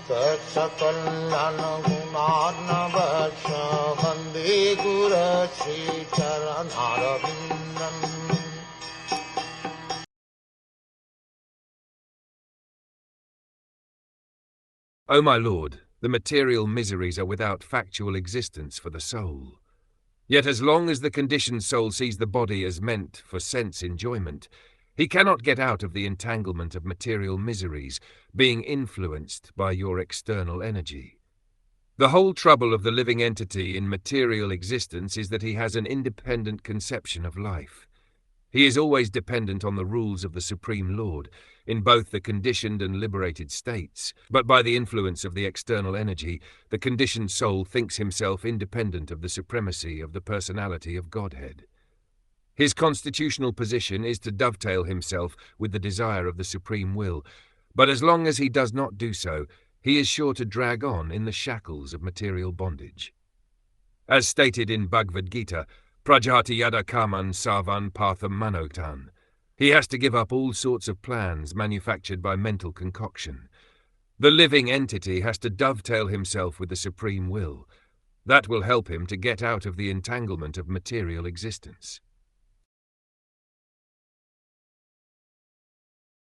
Saksakalyan gunarnavasya Vande Guru Sri Charanaravindan. O my Lord, the material miseries are without factual existence for the soul. Yet as long as the conditioned soul sees the body as meant for sense enjoyment, he cannot get out of the entanglement of material miseries, being influenced by your external energy. The whole trouble of the living entity in material existence is that he has an independent conception of life. He is always dependent on the rules of the Supreme Lord, in both the conditioned and liberated states, but by the influence of the external energy, the conditioned soul thinks himself independent of the supremacy of the personality of Godhead. His constitutional position is to dovetail himself with the desire of the Supreme Will, but as long as he does not do so, he is sure to drag on in the shackles of material bondage. As stated in Bhagavad Gita, Prajati yada kaman sarvan partham manotan. He has to give up all sorts of plans manufactured by mental concoction. The living entity has to dovetail himself with the Supreme Will. That will help him to get out of the entanglement of material existence.